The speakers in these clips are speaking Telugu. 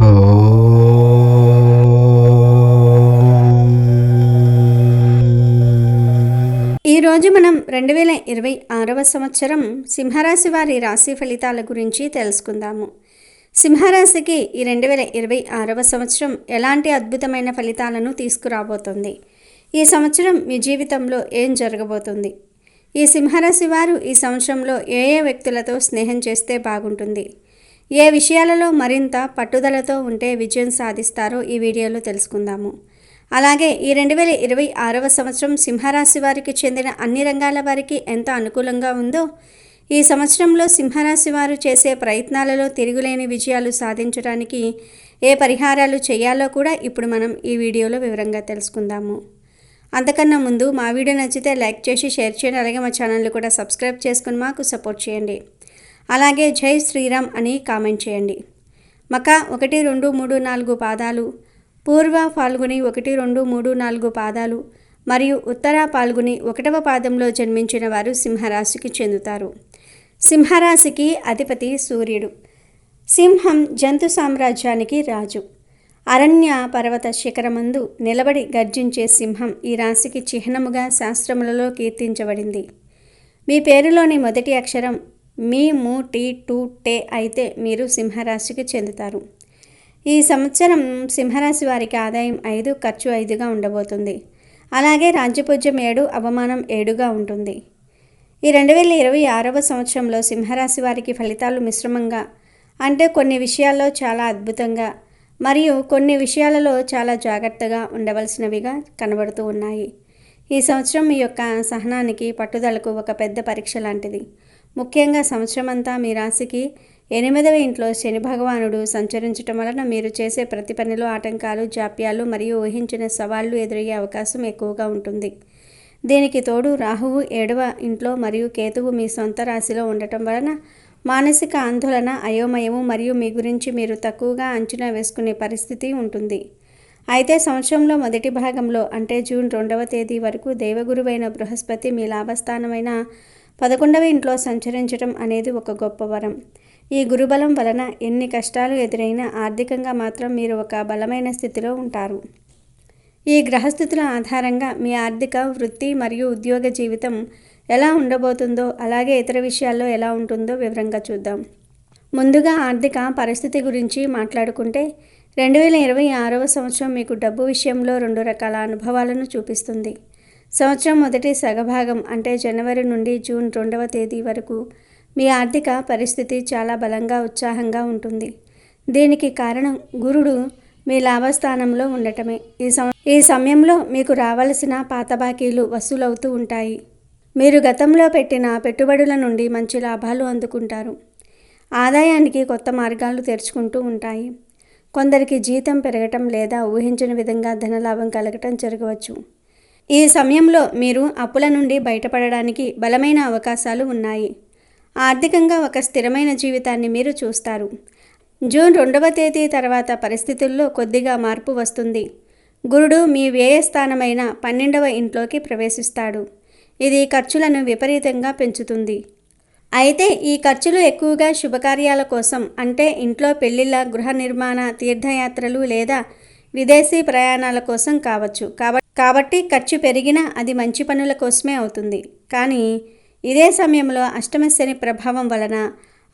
ఈరోజు మనం 2026వ సంవత్సరం సింహరాశి వారి రాశి ఫలితాల గురించి తెలుసుకుందాము. సింహరాశికి ఈ 2026వ సంవత్సరం ఎలాంటి అద్భుతమైన ఫలితాలను తీసుకురాబోతుంది? ఈ సంవత్సరం మీ జీవితంలో ఏం జరగబోతుంది? ఈ సింహరాశి వారు ఈ సంవత్సరంలో ఏ వ్యక్తులతో స్నేహం చేస్తే బాగుంటుంది? ఏ విషయాలలో మరింత పట్టుదలతో ఉంటే విజయం సాధిస్తారో ఈ వీడియోలో తెలుసుకుందాము. అలాగే ఈ 2026వ సంవత్సరం సింహరాశి వారికి చెందిన అన్ని రంగాల వారికి ఎంత అనుకూలంగా ఉందో, ఈ సంవత్సరంలో సింహరాశి వారు చేసే ప్రయత్నాలలో తిరుగులేని విజయాలు సాధించడానికి ఏ పరిహారాలు చేయాలో కూడా ఇప్పుడు మనం ఈ వీడియోలో వివరంగా తెలుసుకుందాము. అంతకన్నా ముందు మా వీడియో నచ్చితే లైక్ చేసి షేర్ చేయండి. అలాగే మా ఛానల్ని కూడా సబ్స్క్రైబ్ చేసుకుని మాకు సపోర్ట్ చేయండి. అలాగే జై శ్రీరామ్ అని కామెంట్ చేయండి. మక 1, 2, 3, 4 పాదాలు, పూర్వ ఫాల్గుని 1, 2, 3, 4 పాదాలు మరియు ఉత్తర ఫాల్గుని 1వ పాదంలో జన్మించిన వారు సింహరాశికి చెందుతారు. సింహరాశికి అధిపతి సూర్యుడు. సింహం జంతు సామ్రాజ్యానికి రాజు. అరణ్య పర్వత శిఖరమందు నిలబడి గర్జించే సింహం ఈ రాశికి చిహ్నముగా శాస్త్రములలో కీర్తించబడింది. మీ పేరులోని మొదటి అక్షరం మీ, ము, టి, టు, టే అయితే మీరు సింహరాశికి చెందుతారు. ఈ సంవత్సరం సింహరాశి వారికి ఆదాయం 5, ఖర్చు 5గా ఉండబోతుంది. అలాగే రాజ్యపూజ్యం 7, అవమానం 7గా ఉంటుంది. ఈ 2026వ సంవత్సరంలో సింహరాశి వారికి ఫలితాలు మిశ్రమంగా, అంటే కొన్ని విషయాల్లో చాలా అద్భుతంగా మరియు కొన్ని విషయాలలో చాలా జాగ్రత్తగా ఉండవలసినవిగా కనబడుతూ ఉన్నాయి. ఈ సంవత్సరం మీ యొక్క సహనానికి, పట్టుదలకు ఒక పెద్ద పరీక్ష లాంటిది. ముఖ్యంగా సంవత్సరం అంతా మీ రాశికి 8వ ఇంట్లో శని భగవానుడు సంచరించటం వలన మీరు చేసే ప్రతి పనిలో ఆటంకాలు, జాప్యాలు మరియు ఊహించిన సవాళ్లు ఎదురయ్యే అవకాశం ఎక్కువగా ఉంటుంది. దీనికి తోడు రాహువు 7వ ఇంట్లో మరియు కేతువు మీ సొంత రాశిలో ఉండటం వలన మానసిక ఆందోళన, అయోమయము మరియు మీ గురించి మీరు తక్కువగా అంచనా వేసుకునే పరిస్థితి ఉంటుంది. అయితే సంవత్సరంలో మొదటి భాగంలో, అంటే జూన్ 2వ తేదీ వరకు దేవగురువైన బృహస్పతి మీ లాభస్థానమైన 11వ ఇంట్లో సంచరించడం అనేది ఒక గొప్ప వరం. ఈ గురుబలం వలన ఎన్ని కష్టాలు ఎదురైనా ఆర్థికంగా మాత్రం మీరు ఒక బలమైన స్థితిలో ఉంటారు. ఈ గ్రహస్థితుల ఆధారంగా మీ ఆర్థిక, వృత్తి మరియు ఉద్యోగ జీవితం ఎలా ఉండబోతుందో, అలాగే ఇతర విషయాల్లో ఎలా ఉంటుందో వివరంగా చూద్దాం. ముందుగా ఆర్థిక పరిస్థితి గురించి మాట్లాడుకుంటే 2026వ సంవత్సరం మీకు డబ్బు విషయంలో 2 రకాల అనుభవాలను చూపిస్తుంది. సంవత్సరం మొదటి సగభాగం, అంటే జనవరి నుండి జూన్ 2వ తేదీ వరకు మీ ఆర్థిక పరిస్థితి చాలా బలంగా, ఉత్సాహంగా ఉంటుంది. దీనికి కారణం గురుడు మీ లాభస్థానంలో ఉండటమే. ఈ సమయంలో మీకు రావలసిన పాత బాకీలు వసూలవుతూ ఉంటాయి. మీరు గతంలో పెట్టిన పెట్టుబడుల నుండి మంచి లాభాలు అందుకుంటారు. ఆదాయానికి కొత్త మార్గాలు తెరుచుకుంటూ ఉంటాయి. కొందరికి జీతం పెరగటం లేదా ఊహించిన విధంగా ధనలాభం కలగటం జరగవచ్చు. ఈ సమయంలో మీరు అప్పుల నుండి బయటపడడానికి బలమైన అవకాశాలు ఉన్నాయి. ఆర్థికంగా ఒక స్థిరమైన జీవితాన్ని మీరు చూస్తారు. జూన్ 2వ తేదీ తర్వాత పరిస్థితుల్లో కొద్దిగా మార్పు వస్తుంది. గురుడు మీ వ్యయస్థానమైన 12వ ఇంట్లోకి ప్రవేశిస్తాడు. ఇది ఖర్చులను విపరీతంగా పెంచుతుంది. అయితే ఈ ఖర్చులు ఎక్కువగా శుభకార్యాల కోసం, అంటే ఇంట్లో పెళ్లిళ్ళ, గృహ నిర్మాణ, తీర్థయాత్రలు లేదా విదేశీ ప్రయాణాల కోసం కావచ్చు. కాబట్టి ఖర్చు పెరిగినా అది మంచి పనుల కోసమే అవుతుంది. కానీ ఇదే సమయంలో అష్టమ శని ప్రభావం వలన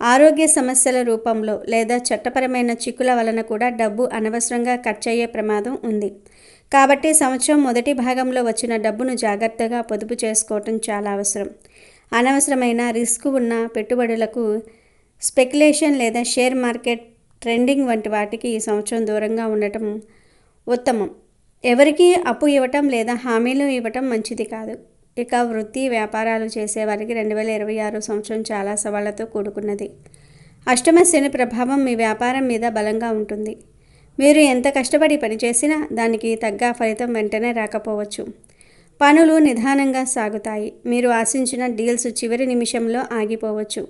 ఆరోగ్య సమస్యల రూపంలో లేదా చట్టపరమైన చిక్కుల వలన కూడా డబ్బు అనవసరంగా ఖర్చయ్యే ప్రమాదం ఉంది. కాబట్టి సంవత్సరం మొదటి భాగంలో వచ్చిన డబ్బును జాగ్రత్తగా పొదుపు చేసుకోవటం చాలా అవసరం. అనవసరమైన రిస్క్ ఉన్న పెట్టుబడులకు, స్పెక్యులేషన్ లేదా షేర్ మార్కెట్ ట్రెండింగ్ వంటి వాటికి ఈ సంవత్సరం దూరంగా ఉండటం ఉత్తమం. ఎవరికీ అప్పు ఇవ్వటం లేదా హామీలు ఇవ్వటం మంచిది కాదు. ఇక వృత్తి, వ్యాపారాలు చేసేవారికి 2026 సంవత్సరం చాలా సవాళ్లతో కూడుకున్నది. అష్టమ శని ప్రభావం మీ వ్యాపారం మీద బలంగా ఉంటుంది. మీరు ఎంత కష్టపడి పనిచేసినా దానికి తగ్గ ఫలితం వెంటనే రాకపోవచ్చు. పనులు నిదానంగా సాగుతాయి. మీరు ఆశించిన డీల్స్ చివరి నిమిషంలో ఆగిపోవచ్చు.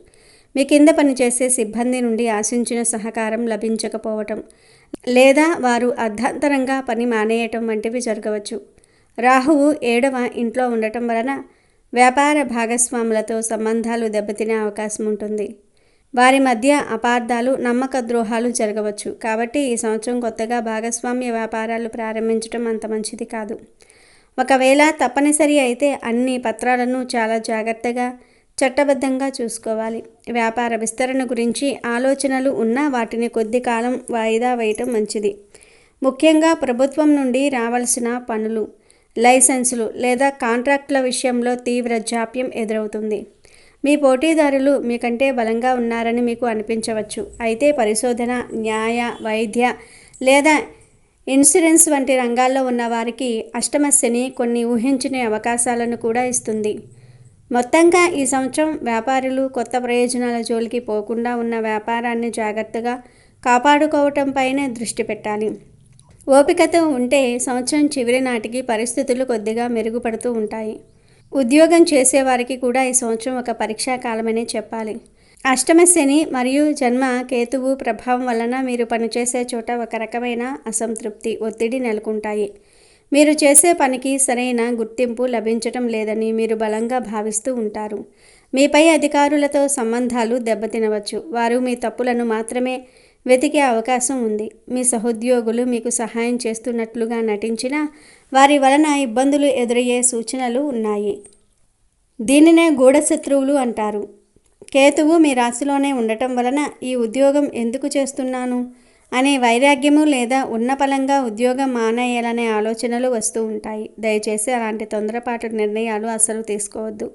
మీ కింద పనిచేసే సిబ్బంది నుండి ఆశించిన సహకారం లభించకపోవటం లేదా వారు అర్ధాంతరంగా పని మానేయటం వంటివి జరగవచ్చు. రాహువు 7వ ఇంట్లో ఉండటం వలన వ్యాపార భాగస్వాములతో సంబంధాలు దెబ్బతినే అవకాశం ఉంటుంది. వారి మధ్య అపార్థాలు, నమ్మక ద్రోహాలు జరగవచ్చు. కాబట్టి ఈ సంవత్సరం కొత్తగా భాగస్వామ్య వ్యాపారాలు ప్రారంభించడం అంత మంచిది కాదు. ఒకవేళ తప్పనిసరి అయితే అన్ని పత్రాలను చాలా జాగ్రత్తగా, చట్టబద్ధంగా చూసుకోవాలి. వ్యాపార విస్తరణ గురించి ఆలోచనలు ఉన్నా వాటిని కొద్ది కాలం వాయిదా వేయటం మంచిది. ముఖ్యంగా ప్రభుత్వం నుండి రావాల్సిన పనులు, లైసెన్సులు లేదా కాంట్రాక్టుల విషయంలో తీవ్ర జాప్యం ఎదురవుతుంది. మీ పోటీదారులు మీకంటే బలంగా ఉన్నారని మీకు అనిపించవచ్చు. అయితే పరిశోధన, న్యాయ, వైద్య లేదా ఇన్సూరెన్స్ వంటి రంగాల్లో ఉన్న వారికి అష్టమ శని కొన్ని ఊహించని అవకాశాలను కూడా ఇస్తుంది. మొత్తంగా ఈ సంవత్సరం వ్యాపారులు కొత్త ప్రయోజనాల జోలికి పోకుండా ఉన్న వ్యాపారాన్ని జాగ్రత్తగా కాపాడుకోవటంపైనే దృష్టి పెట్టాలి. ఓపికతో ఉంటే సంవత్సరం చివరి నాటికి పరిస్థితులు కొద్దిగా మెరుగుపడుతూ ఉంటాయి. ఉద్యోగం చేసేవారికి కూడా ఈ సంవత్సరం ఒక పరీక్షా కాలమనే చెప్పాలి. అష్టమ శని మరియు జన్మ కేతువు ప్రభావం వలన మీరు పనిచేసే చోట ఒక రకమైన అసంతృప్తి, ఒత్తిడి నెలకొంటాయి. మీరు చేసే పనికి సరైన గుర్తింపు లభించటం లేదని మీరు బలంగా భావిస్తూ ఉంటారు. మీపై అధికారులతో సంబంధాలు దెబ్బతినవచ్చు. వారు మీ తప్పులను మాత్రమే వెతికే అవకాశం ఉంది. మీ సహోద్యోగులు మీకు సహాయం చేస్తున్నట్లుగా నటించినా వారి వలన ఇబ్బందులు ఎదురయ్యే సూచనలు ఉన్నాయి. దీనినే గూఢశత్రువులు అంటారు. కేతువు మీ రాశిలోనే ఉండటం వలన ఈ ఉద్యోగం ఎందుకు చేస్తున్నాను అనే వైరాగ్యము లేదా ఉన్నపలంగా ఉద్యోగం మానేయాలనే ఆలోచనలు వస్తూ ఉంటాయి. దయచేసి అలాంటి తొందరపాటు నిర్ణయాలు అస్సలు తీసుకోవద్దు.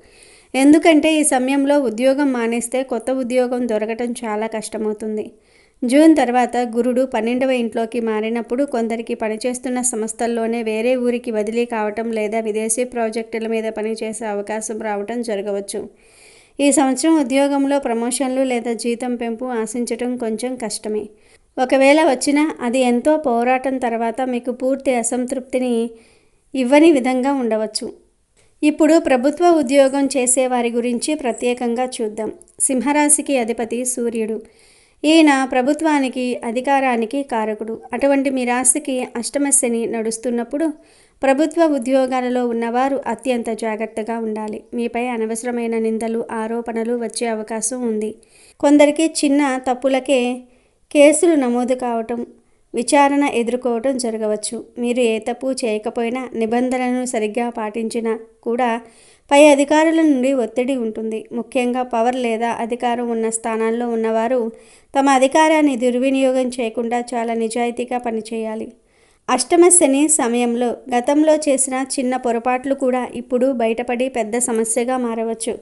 ఎందుకంటే ఈ సమయంలో ఉద్యోగం మానేస్తే కొత్త ఉద్యోగం దొరకటం చాలా కష్టమవుతుంది. జూన్ తర్వాత గురుడు 12వ ఇంట్లోకి మారినప్పుడు కొందరికి పనిచేస్తున్న సంస్థల్లోనే వేరే ఊరికి బదిలీ కావటం లేదా విదేశీ ప్రాజెక్టుల మీద పనిచేసే అవకాశం రావటం జరగవచ్చు. ఈ సంవత్సరం ఉద్యోగంలో ప్రమోషన్లు లేదా జీతం పెంపు ఆశించటం కొంచెం కష్టమే. ఒకవేళ వచ్చినా అది ఎంతో పోరాటం తర్వాత మీకు పూర్తి అసంతృప్తిని ఇవ్వని విధంగా ఉండవచ్చు. ఇప్పుడు ప్రభుత్వ ఉద్యోగం చేసేవారి గురించి ప్రత్యేకంగా చూద్దాం. సింహరాశికి అధిపతి సూర్యుడు. ఈయన ప్రభుత్వానికి, అధికారానికి కారకుడు. అటువంటి మీ రాశికి అష్టమ శని నడుస్తున్నప్పుడు ప్రభుత్వ ఉద్యోగాలలో ఉన్నవారు అత్యంత జాగ్రత్తగా ఉండాలి. మీపై అనవసరమైన నిందలు, ఆరోపణలు వచ్చే అవకాశం ఉంది. కొందరికి చిన్న తప్పులకే కేసులు నమోదు కావటం, విచారణ ఎదుర్కోవటం జరగవచ్చు. మీరు ఏ తప్పు చేయకపోయినా, నిబంధనలను సరిగ్గా పాటించినా కూడా పై అధికారుల నుండి ఒత్తిడి ఉంటుంది. ముఖ్యంగా పవర్ లేదా అధికారం ఉన్న స్థానాల్లో ఉన్నవారు తమ అధికారాన్ని దుర్వినియోగం చేయకుండా చాలా నిజాయితీగా పనిచేయాలి. అష్టమ శని సమయంలో గతంలో చేసిన చిన్న పొరపాట్లు కూడా ఇప్పుడు బయటపడి పెద్ద సమస్యగా మారవచ్చు.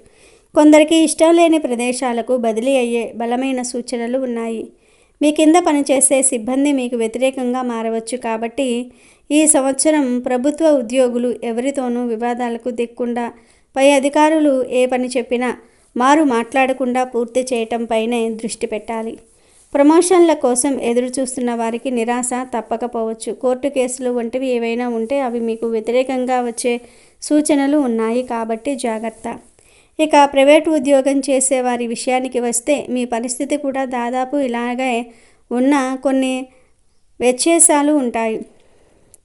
కొందరికి ఇష్టం లేని ప్రదేశాలకు బదిలీ అయ్యే బలమైన సూచనలు ఉన్నాయి. మీ కింద పనిచేసే సిబ్బంది మీకు వ్యతిరేకంగా మారవచ్చు. కాబట్టి ఈ సంవత్సరం ప్రభుత్వ ఉద్యోగులు ఎవరితోనూ వివాదాలకు దిక్కుండా, పై అధికారులు ఏ పని చెప్పినా మారు మాట్లాడకుండా పూర్తి చేయటంపైనే దృష్టి పెట్టాలి. ప్రమోషన్ల కోసం ఎదురు చూస్తున్న వారికి నిరాశ తప్పకపోవచ్చు. కోర్టు కేసులు వంటివి ఏవైనా ఉంటే అవి మీకు వ్యతిరేకంగా వచ్చే సూచనలు ఉన్నాయి. కాబట్టి జాగ్రత్త. ఇక ప్రైవేటు ఉద్యోగం చేసేవారి విషయానికి వస్తే మీ పరిస్థితి కూడా దాదాపు ఇలాగే ఉన్న కొన్ని వ్యత్యాసాలు ఉంటాయి.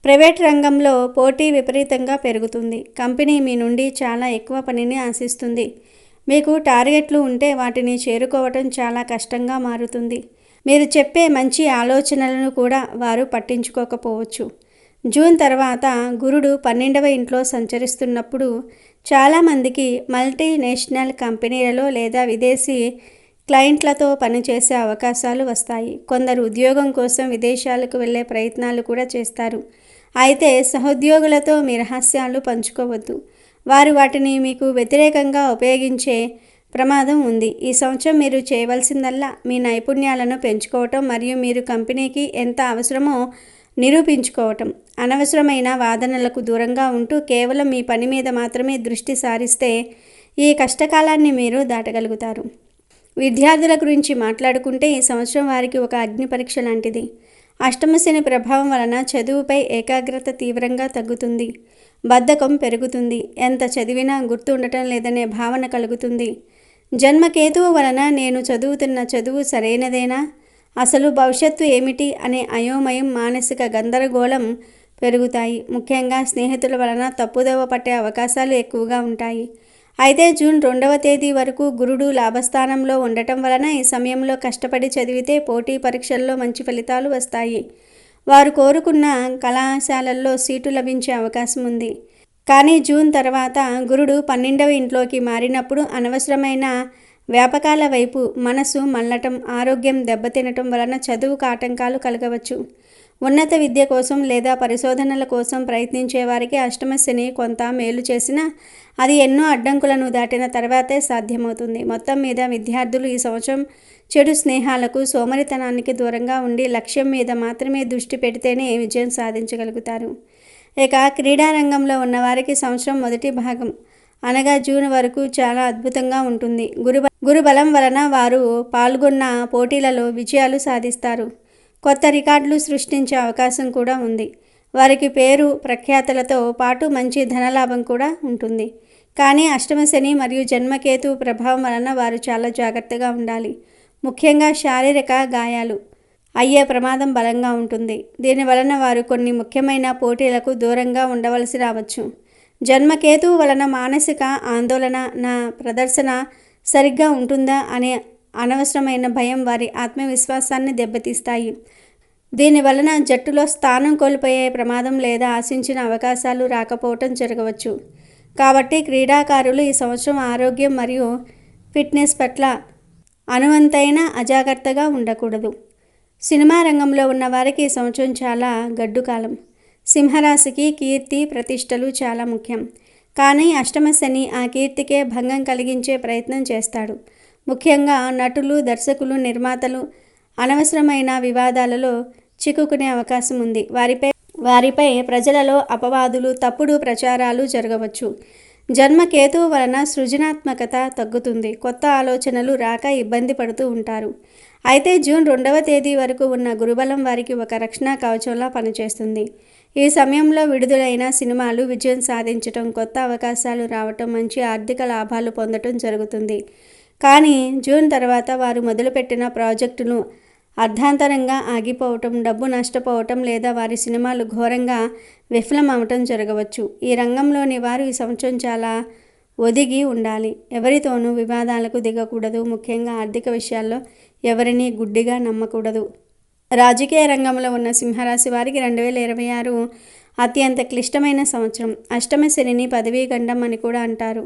ప్రైవేట్ రంగంలో పోటీ విపరీతంగా పెరుగుతుంది. కంపెనీ మీ నుండి చాలా ఎక్కువ పనిని ఆశిస్తుంది. మీకు టార్గెట్లు ఉంటే వాటిని చేరుకోవటం చాలా కష్టంగా మారుతుంది. మీరు చెప్పే మంచి ఆలోచనలను కూడా వారు పట్టించుకోకపోవచ్చు. జూన్ తర్వాత గురుడు 12వ ఇంట్లో సంచరిస్తున్నప్పుడు చాలామందికి మల్టీనేషనల్ కంపెనీలలో లేదా విదేశీ క్లయింట్లతో పనిచేసే అవకాశాలు వస్తాయి. కొందరు ఉద్యోగం కోసం విదేశాలకు వెళ్ళే ప్రయత్నాలు కూడా చేస్తారు. అయితే సహోద్యోగులతో మీ రహస్యాలు పంచుకోవద్దు. వారు వాటిని మీకు వ్యతిరేకంగా ఉపయోగించే ప్రమాదం ఉంది. ఈ సంవత్సరం మీరు చేయవలసిందల్లా మీ నైపుణ్యాలను పెంచుకోవటం మరియు మీరు కంపెనీకి ఎంత అవసరమో నిరూపించుకోవటం. అనవసరమైన వాదనలకు దూరంగా ఉంటూ కేవలం మీ పని మీద మాత్రమే దృష్టి సారిస్తే ఈ కష్టకాలాన్ని మీరు దాటగలుగుతారు. విద్యార్థుల గురించి మాట్లాడుకుంటే ఈ సంవత్సరం వారికి ఒక అగ్ని పరీక్ష లాంటిది. అష్టమ శని ప్రభావం వలన చదువుపై ఏకాగ్రత తీవ్రంగా తగ్గుతుంది. బద్ధకం పెరుగుతుంది. ఎంత చదివినా గుర్తుండటం లేదనే భావన కలుగుతుంది. జన్మకేతువు వలన నేను చదువుతున్న చదువు సరైనదేనా, అసలు భవిష్యత్తు ఏమిటి అనే అయోమయం, మానసిక గందరగోళం పెరుగుతాయి. ముఖ్యంగా స్నేహితుల వలన తప్పుదోవ పట్టే అవకాశాలు ఎక్కువగా ఉంటాయి. అయితే జూన్ 2వ తేదీ వరకు గురుడు లాభస్థానంలో ఉండటం వలన ఈ సమయంలో కష్టపడి చదివితే పోటీ పరీక్షల్లో మంచి ఫలితాలు వస్తాయి. వారు కోరుకున్న కళాశాలల్లో సీటు లభించే అవకాశం ఉంది. కానీ జూన్ తర్వాత గురుడు 12వ ఇంట్లోకి మారినప్పుడు అనవసరమైన వ్యాపకాల వైపు మనసు మళ్ళటం, ఆరోగ్యం దెబ్బతినటం వలన చదువుకు ఆటంకాలు కలగవచ్చు. ఉన్నత విద్య కోసం లేదా పరిశోధనల కోసం ప్రయత్నించే వారికి అష్టమ శని కొంత మేలు చేసినా అది ఎన్నో అడ్డంకులను దాటిన తర్వాతే సాధ్యమవుతుంది. మొత్తం మీద విద్యార్థులు ఈ సంవత్సరం చెడు స్నేహాలకు, సోమరితనానికి దూరంగా ఉండి లక్ష్యం మీద మాత్రమే దృష్టి పెడితేనే విజయం సాధించగలుగుతారు. ఇక క్రీడారంగంలో ఉన్నవారికి సంవత్సరం మొదటి భాగం అనగా జూన్ వరకు చాలా అద్భుతంగా ఉంటుంది. గురుబలం వలన వారు పాల్గొన్న పోటీలలో విజయాలు సాధిస్తారు. కొత్త రికార్డులు సృష్టించే అవకాశం కూడా ఉంది. వారికి పేరు ప్రఖ్యాతలతో పాటు మంచి ధనలాభం కూడా ఉంటుంది. కానీ అష్టమ శని మరియు జన్మకేతు ప్రభావం వలన వారు చాలా జాగ్రత్తగా ఉండాలి. ముఖ్యంగా శారీరక గాయాలు అయ్యే ప్రమాదం బలంగా ఉంటుంది. దీనివలన వారు కొన్ని ముఖ్యమైన పోటీలకు దూరంగా ఉండవలసి రావచ్చు. జన్మకేతువు వలన మానసిక ఆందోళన, నా ప్రదర్శన సరిగ్గా ఉంటుందా అనే అనవసరమైన భయం వారి ఆత్మవిశ్వాసాన్ని దెబ్బతీస్తాయి. దీనివలన జట్టులో స్థానం కోల్పోయే ప్రమాదం లేదా ఆశించిన అవకాశాలు రాకపోవటం జరగవచ్చు. కాబట్టి క్రీడాకారులు ఈ సంవత్సరం ఆరోగ్యం మరియు ఫిట్నెస్ పట్ల అనువంతైన అజాగ్రత్తగా ఉండకూడదు. సినిమా రంగంలో ఉన్న వారికి ఈ సంవత్సరం చాలా గడ్డు కాలం. సింహరాశికి కీర్తి ప్రతిష్టలు చాలా ముఖ్యం. కానీ అష్టమ శని ఆ కీర్తికే భంగం కలిగించే ప్రయత్నం చేస్తాడు. ముఖ్యంగా నటులు, దర్శకులు, నిర్మాతలు అనవసరమైన వివాదాలలో చిక్కుకునే అవకాశం ఉంది. వారిపై ప్రజలలో అపవాదులు, తప్పుడు ప్రచారాలు జరగవచ్చు. జన్మకేతువు వలన సృజనాత్మకత తగ్గుతుంది. కొత్త ఆలోచనలు రాక ఇబ్బంది పడుతూ ఉంటారు. అయితే జూన్ 2వ తేదీ వరకు ఉన్న గురుబలం వారికి ఒక రక్షణ కవచంలా పనిచేస్తుంది. ఈ సమయంలో విడుదలైన సినిమాలు విజయం సాధించటం, కొత్త అవకాశాలు రావటం, మంచి ఆర్థిక లాభాలు పొందటం జరుగుతుంది. కానీ జూన్ తర్వాత వారు మొదలుపెట్టిన ప్రాజెక్టులు అర్ధాంతరంగా ఆగిపోవటం, డబ్బు నష్టపోవటం లేదా వారి సినిమాలు ఘోరంగా విఫలమవటం జరగవచ్చు. ఈ రంగంలోని వారు ఈ సంవత్సరం చాలా ఒదిగి ఉండాలి. ఎవరితోనూ వివాదాలకు దిగకూడదు. ముఖ్యంగా ఆర్థిక విషయాల్లో ఎవరినీ గుడ్డిగా నమ్మకూడదు. రాజకీయ రంగంలో ఉన్న సింహరాశి వారికి 2026 అత్యంత క్లిష్టమైన సంవత్సరం. అష్టమ శనిని పదవీ గండం అని కూడా అంటారు.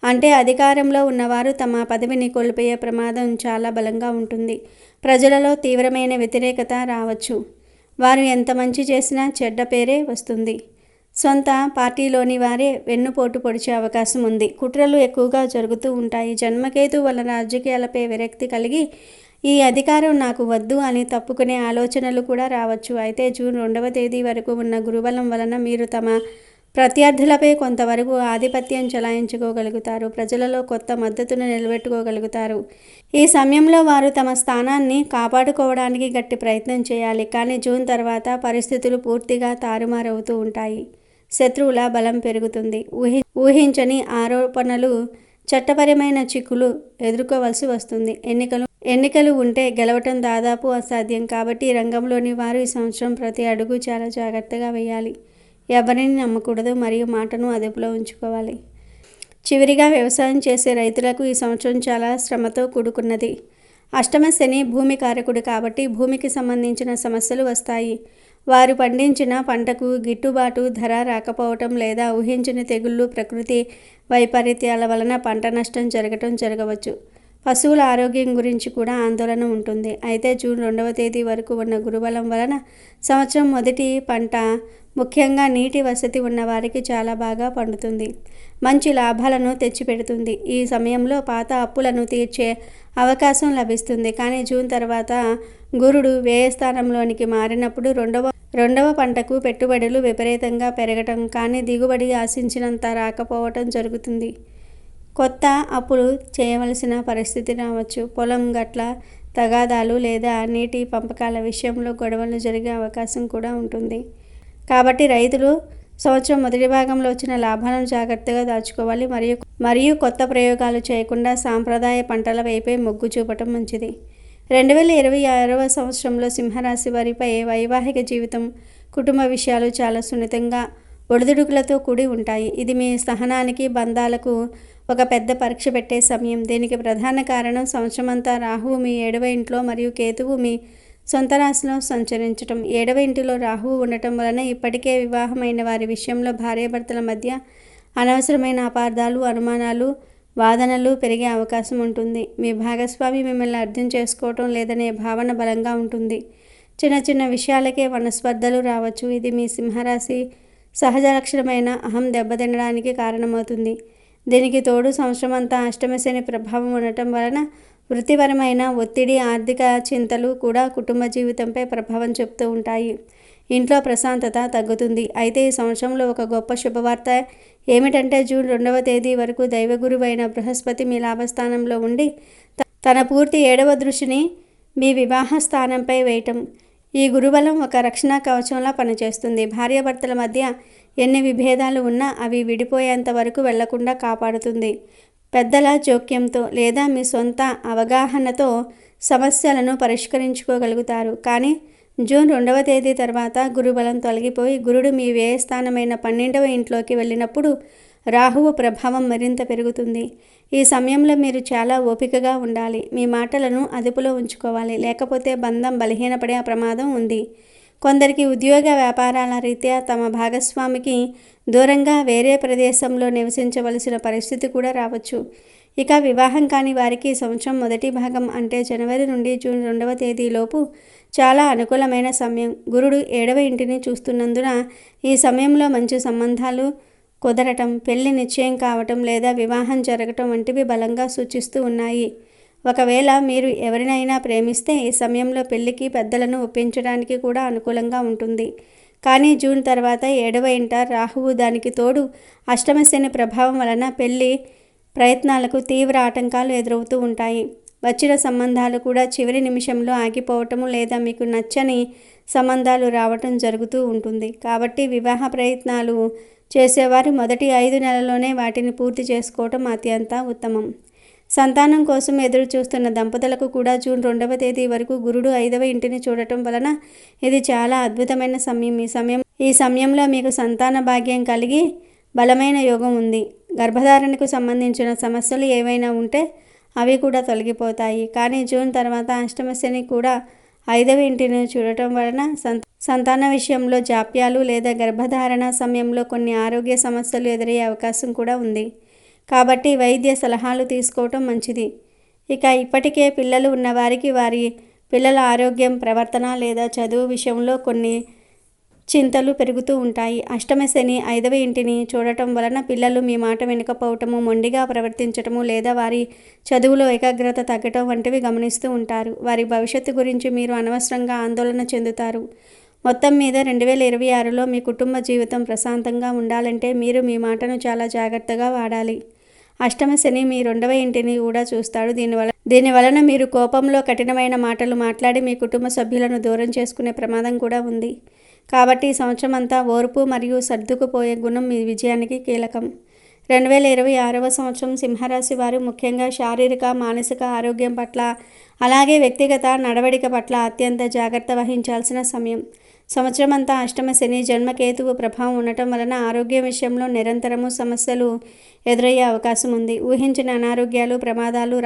అంటే అధికారంలో ఉన్నవారు తమ పదవిని కోల్పోయే ప్రమాదం చాలా బలంగా ఉంటుంది. ప్రజలలో తీవ్రమైన వ్యతిరేకత రావచ్చు. వారు ఎంత మంచి చేసినా చెడ్డ పేరే వస్తుంది. సొంత పార్టీలోని వారే వెన్నుపోటు పొడిచే అవకాశం ఉంది. కుట్రలు ఎక్కువగా జరుగుతూ ఉంటాయి. జన్మకేతు వలన రాజకీయాలపై విరక్తి కలిగి ఈ అధికారం నాకు వద్దు అని తప్పుకునే ఆలోచనలు కూడా రావచ్చు. అయితే జూన్ 2వ తేదీ వరకు ఉన్న గురుబలం వలన మీరు తమ ప్రత్యర్థులపై కొంతవరకు ఆధిపత్యం చెలాయించుకోగలుగుతారు. ప్రజలలో కొత్త మద్దతును నిలబెట్టుకోగలుగుతారు. ఈ సమయంలో వారు తమ స్థానాన్ని కాపాడుకోవడానికి గట్టి ప్రయత్నం చేయాలి. కానీ జూన్ తర్వాత పరిస్థితులు పూర్తిగా తారుమారవుతూ ఉంటాయి. శత్రువుల బలం పెరుగుతుంది. ఊహించని ఆరోపణలు, చట్టపరమైన చిక్కులు ఎదుర్కోవలసి వస్తుంది. ఎన్నికలు ఉంటే గెలవటం దాదాపు అసాధ్యం. కాబట్టి ఈ రంగంలోని వారు ఈ సంవత్సరం ప్రతి అడుగు చాలా జాగ్రత్తగా వేయాలి. ఎవరిని నమ్మకూడదు మరియు మాటను అదుపులో ఉంచుకోవాలి. చివరిగా వ్యవసాయం చేసే రైతులకు ఈ సంవత్సరం చాలా శ్రమతో కూడుకున్నది. అష్టమ శని భూమి కారకుడు కాబట్టి భూమికి సంబంధించిన సమస్యలు వస్తాయి. వారు పండించిన పంటకు గిట్టుబాటు ధర రాకపోవటం లేదా ఊహించని తెగుళ్ళు, ప్రకృతి వైపరీత్యాల వలన పంట నష్టం జరగవచ్చు. పశువుల ఆరోగ్యం గురించి కూడా ఆందోళన ఉంటుంది. అయితే జూన్ 2వ తేదీ వరకు ఉన్న గురుబలం వలన సంవత్సరం మొదటి పంట ముఖ్యంగా నీటి వసతి ఉన్న వారికి చాలా బాగా పండుతుంది. మంచి లాభాలను తెచ్చిపెడుతుంది. ఈ సమయంలో పాత అప్పులను తీర్చే అవకాశం లభిస్తుంది. కానీ జూన్ తర్వాత గురుడు వ్యయస్థానంలోనికి మారినప్పుడు రెండవ పంటకు పెట్టుబడులు విపరీతంగా పెరగటం, కానీ దిగుబడి ఆశించినంత రాకపోవటం జరుగుతుంది. కొత్త అప్పులు చేయవలసిన పరిస్థితి రావచ్చు. పొలం గట్ల తగాదాలు లేదా నీటి పంపకాల విషయంలో గొడవలు జరిగే అవకాశం కూడా ఉంటుంది. కాబట్టి రైతులు సంవత్సరం మొదటి భాగంలో వచ్చిన లాభాలను జాగ్రత్తగా దాచుకోవాలి మరియు కొత్త ప్రయోగాలు చేయకుండా సాంప్రదాయ పంటల వైపే మొగ్గు చూపటం మంచిది. 2026వ సంవత్సరంలో సింహరాశి వారిపై వైవాహిక జీవితం, కుటుంబ విషయాలు చాలా సున్నితంగా ఒడిదుడుకులతో కూడి ఉంటాయి. ఇది మీ సహనానికి, బంధాలకు ఒక పెద్ద పరీక్ష పెట్టే సమయం. దీనికి ప్రధాన కారణం సంవత్సరమంతా రాహువు మీ 7వ ఇంట్లో మరియు కేతువు మీ సొంత రాశిలో సంచరించటం. 7వ ఇంటిలో రాహువు ఉండటం వలన ఇప్పటికే వివాహమైన వారి విషయంలో భార్యాభర్తల మధ్య అనవసరమైన అపార్థాలు, అనుమానాలు, వాదనలు పెరిగే అవకాశం ఉంటుంది. మీ భాగస్వామి మిమ్మల్ని అర్థం చేసుకోవటం లేదనే భావన బలంగా ఉంటుంది. చిన్న చిన్న విషయాలకే మనస్పర్ధలు రావచ్చు. ఇది మీ సింహరాశి సహజ లక్షణమైన అహం దెబ్బతినడానికి కారణమవుతుంది. దీనికి తోడు సంవత్సరమంతా అష్టమశని ప్రభావం ఉండటం వలన వృత్తిపరమైన ఒత్తిడి, ఆర్థిక చింతలు కూడా కుటుంబ జీవితంపై ప్రభావం చూపుతూ ఉంటాయి. ఇంట్లో ప్రశాంతత తగ్గుతుంది. అయితే ఈ సంవత్సరంలో ఒక గొప్ప శుభవార్త ఏమిటంటే జూన్ 2వ తేదీ వరకు దైవగురువైన బృహస్పతి మీ లాభస్థానంలో ఉండి తన పూర్తి 7వ దృష్టిని మీ వివాహ స్థానంపై వేయటం. ఈ గురుబలం ఒక రక్షణ కవచంలా పనిచేస్తుంది. భార్యాభర్తల మధ్య ఎన్ని విభేదాలు ఉన్నా అవి విడిపోయేంత వరకు వెళ్లకుండా కాపాడుతుంది. పెద్దల జోక్యంతో లేదా మీ సొంత అవగాహనతో సమస్యలను పరిష్కరించుకోగలుగుతారు. కానీ జూన్ 2వ తేదీ తర్వాత గురుబలం తొలగిపోయి గురుడు మీ వ్యయస్థానమైన 12వ ఇంట్లోకి వెళ్ళినప్పుడు రాహువు ప్రభావం మరింత పెరుగుతుంది. ఈ సమయంలో మీరు చాలా ఓపికగా ఉండాలి. మీ మాటలను అదుపులో ఉంచుకోవాలి. లేకపోతే బంధం బలహీనపడే ప్రమాదం ఉంది. కొందరికి ఉద్యోగ వ్యాపారాల రీత్యా తమ భాగస్వామికి దూరంగా వేరే ప్రదేశంలో నివసించవలసిన పరిస్థితి కూడా రావచ్చు. ఇక వివాహం కాని వారికి సంవత్సరం మొదటి భాగం అంటే జనవరి నుండి జూన్ 2వ తేదీలోపు చాలా అనుకూలమైన సమయం. గురుడు 7వ ఇంటిని చూస్తున్నందున ఈ సమయంలో మంచి సంబంధాలు కుదరటం, పెళ్లి నిశ్చయం కావటం లేదా వివాహం జరగటం వంటివి బలంగా సూచిస్తూ ఉన్నాయి. ఒకవేళ మీరు ఎవరినైనా ప్రేమిస్తే ఈ సమయంలో పెళ్లికి పెద్దలను ఒప్పించడానికి కూడా అనుకూలంగా ఉంటుంది. కానీ జూన్ తర్వాత 7వ ఇంట రాహువు, దానికి తోడు అష్టమశని ప్రభావం వలన పెళ్లి ప్రయత్నాలకు తీవ్ర ఆటంకాలు ఎదురవుతూ ఉంటాయి. వచ్చిన సంబంధాలు కూడా చివరి నిమిషంలో ఆగిపోవటము లేదా మీకు నచ్చని సంబంధాలు రావటం జరుగుతూ ఉంటుంది. కాబట్టి వివాహ ప్రయత్నాలు చేసేవారు మొదటి 5 నెలల్లోనే వాటిని పూర్తి చేసుకోవటం అత్యంత ఉత్తమం. సంతానం కోసం ఎదురు చూస్తున్న దంపతులకు కూడా జూన్ 2వ తేదీ వరకు గురుడు 5వ ఇంటిని చూడటం వలన ఇది చాలా అద్భుతమైన సమయం. ఈ సమయంలో మీకు సంతాన భాగ్యం కలిగి బలమైన యోగం ఉంది. గర్భధారణకు సంబంధించిన సమస్యలు ఏవైనా ఉంటే అవి కూడా తొలగిపోతాయి. కానీ జూన్ తర్వాత అష్టమశని కూడా 5వ ఇంటిని చూడటం వలన సంతాన విషయంలో జాప్యాలు లేదా గర్భధారణ సమయంలో కొన్ని ఆరోగ్య సమస్యలు ఎదురయ్యే అవకాశం కూడా ఉంది. కాబట్టి వైద్య సలహాలు తీసుకోవటం మంచిది. ఇక ఇప్పటికే పిల్లలు ఉన్నవారికి వారి పిల్లల ఆరోగ్యం, ప్రవర్తన లేదా చదువు విషయంలో కొన్ని చింతలు పెరుగుతూ ఉంటాయి. అష్టమశని 5వ ఇంటిని చూడటం వలన పిల్లలు మీ మాట వినకపోవటము, మొండిగా ప్రవర్తించటము లేదా వారి చదువులో ఏకాగ్రత తగ్గటం వంటివి గమనిస్తూ ఉంటారు. వారి భవిష్యత్తు గురించి మీరు అనవసరంగా ఆందోళన చెందుతారు. మొత్తం మీద 2026లో మీ కుటుంబ జీవితం ప్రశాంతంగా ఉండాలంటే మీరు మీ మాటను చాలా జాగ్రత్తగా వాడాలి. అష్టమశని మీ 2వ ఇంటిని కూడా చూస్తాడు. దీనివలన మీరు కోపంలో కఠినమైన మాటలు మాట్లాడి మీ కుటుంబ సభ్యులను దూరం చేసుకునే ప్రమాదం కూడా ఉంది. కాబట్టి ఈ సంవత్సరం అంతా ఓర్పు మరియు సర్దుకుపోయే గుణం మీ విజయానికి కీలకం. 2026వ సంవత్సరం సింహరాశి వారు ముఖ్యంగా శారీరక, మానసిక ఆరోగ్యం పట్ల అలాగే వ్యక్తిగత నడవడిక పట్ల అత్యంత జాగ్రత్త వహించాల్సిన సమయం. సంవత్సరం అంతా అష్టమశని, జన్మకేతువు ప్రభావం ఉండటం వలన ఆరోగ్య విషయంలో నిరంతరము సమస్యలు ఎదురయ్యే అవకాశం ఉంది. ఊహించిన అనారోగ్యాలు, ప్రమాదాలు,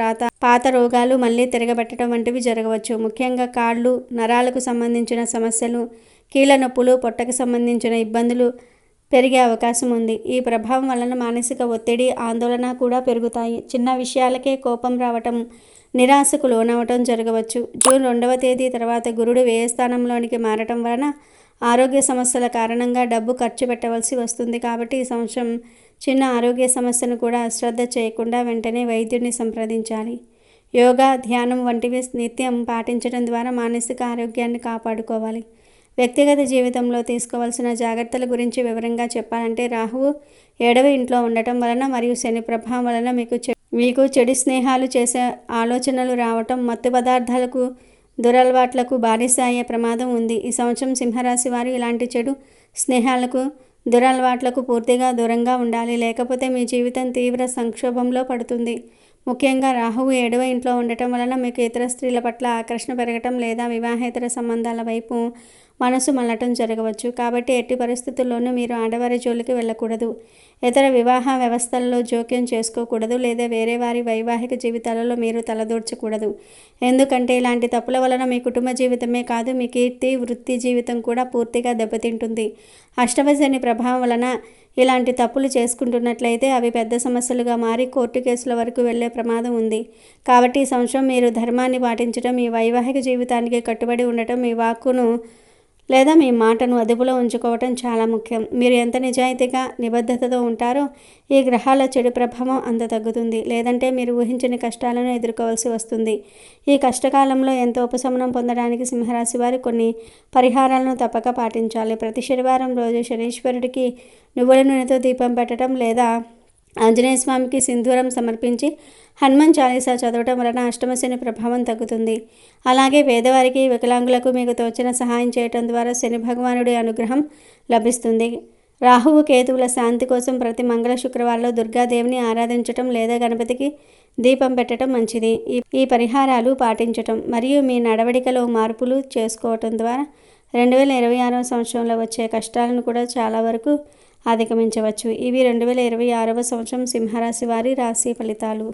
పాత రోగాలు మళ్ళీ తిరగబెట్టడం వంటివి జరగవచ్చు. ముఖ్యంగా కాళ్ళు, నరాలకు సంబంధించిన సమస్యలు, కీళ్ళ నొప్పులు, పొట్టకు సంబంధించిన ఇబ్బందులు పెరిగే అవకాశం ఉంది. ఈ ప్రభావం వలన మానసిక ఒత్తిడి, ఆందోళన కూడా పెరుగుతాయి. చిన్న విషయాలకే కోపం రావటం, నిరాశకు లోనవటం జరగవచ్చు. జూన్ 2వ తేదీ తర్వాత గురుడు వ్యయస్థానంలోనికి మారటం వలన ఆరోగ్య సమస్యల కారణంగా డబ్బు ఖర్చు పెట్టవలసి వస్తుంది. కాబట్టి ఈ సంవత్సరం చిన్న ఆరోగ్య సమస్యను కూడా అశ్రద్ధ చేయకుండా వెంటనే వైద్యుడిని సంప్రదించాలి. యోగా, ధ్యానం వంటివి నిత్యం పాటించడం ద్వారా మానసిక ఆరోగ్యాన్ని కాపాడుకోవాలి. వ్యక్తిగత జీవితంలో తీసుకోవాల్సిన జాగ్రత్తల గురించి వివరంగా చెప్పాలంటే రాహువు 7వ ఇంట్లో ఉండటం వలన మరియు శని ప్రభావం వలన మీకు చెడు స్నేహాలు చేసే ఆలోచనలు రావటం, మత్తు పదార్థాలకు, దురలవాట్లకు బానిస అయ్యే ప్రమాదం ఉంది. ఈ సంవత్సరం సింహరాశి వారు ఇలాంటి చెడు స్నేహాలకు, దురలవాట్లకు పూర్తిగా దూరంగా ఉండాలి. లేకపోతే మీ జీవితం తీవ్ర సంక్షోభంలో పడుతుంది. ముఖ్యంగా రాహువు 7వ ఇంట్లో ఉండటం వలన మీకు ఇతర స్త్రీల పట్ల ఆకర్షణ పెరగటం లేదా వివాహేతర సంబంధాల వైపు మనసు మళ్ళటం జరగవచ్చు. కాబట్టి ఎట్టి పరిస్థితుల్లోనూ మీరు ఆడవారి జోలికి వెళ్ళకూడదు. ఇతర వివాహ వ్యవస్థల్లో జోక్యం చేసుకోకూడదు, లేదా వేరే వారి వైవాహిక జీవితాలలో మీరు తలదూర్చకూడదు. ఎందుకంటే ఇలాంటి తప్పుల వలన మీ కుటుంబ జీవితమే కాదు, మీ కీర్తి, వృత్తి జీవితం కూడా పూర్తిగా దెబ్బతింటుంది. అష్టమ శని ప్రభావం వలన ఇలాంటి తప్పులు చేసుకుంటున్నట్లయితే అవి పెద్ద సమస్యలుగా మారి కోర్టు కేసుల వరకు వెళ్లే ప్రమాదం ఉంది. కాబట్టి ఈ సంవత్సరం మీరు ధర్మాన్ని పాటించడం, మీ వైవాహిక జీవితానికి కట్టుబడి ఉండటం, మీ వాక్కును లేదా మీ మాటను అదుపులో ఉంచుకోవటం చాలా ముఖ్యం. మీరు ఎంత నిజాయితీగా, నిబద్ధతతో ఉంటారో ఈ గ్రహాల చెడు ప్రభావం అంత తగ్గుతుంది. లేదంటే మీరు ఊహించని కష్టాలను ఎదుర్కోవాల్సి వస్తుంది. ఈ కష్టకాలంలో ఎంతో ఉపశమనం పొందడానికి సింహరాశి వారు కొన్ని పరిహారాలను తప్పక పాటించాలి. ప్రతి శనివారం రోజు శనీశ్వరుడికి నువ్వుల నూనెతో దీపం పెట్టడం, లేదా ఆంజనేయ స్వామికి సింధూరం సమర్పించి హనుమాన్ చాలీసా చదవటం వలన అష్టమశని ప్రభావం తగ్గుతుంది. అలాగే పేదవారికి, వికలాంగులకు మీకు తోచిన సహాయం చేయటం ద్వారా శని భగవానుడి అనుగ్రహం లభిస్తుంది. రాహువు కేతువుల శాంతి కోసం ప్రతి మంగళ శుక్రవారంలో దుర్గాదేవిని ఆరాధించటం లేదా గణపతికి దీపం పెట్టడం మంచిది. ఈ పరిహారాలు పాటించటం మరియు మీ నడవడికలో మార్పులు చేసుకోవటం ద్వారా 2026వ సంవత్సరంలో వచ్చే కష్టాలను కూడా చాలా వరకు అధిగమించవచ్చు. ఇవి 2026వ సంవత్సరం సింహరాశి వారి రాశి ఫలితాలు.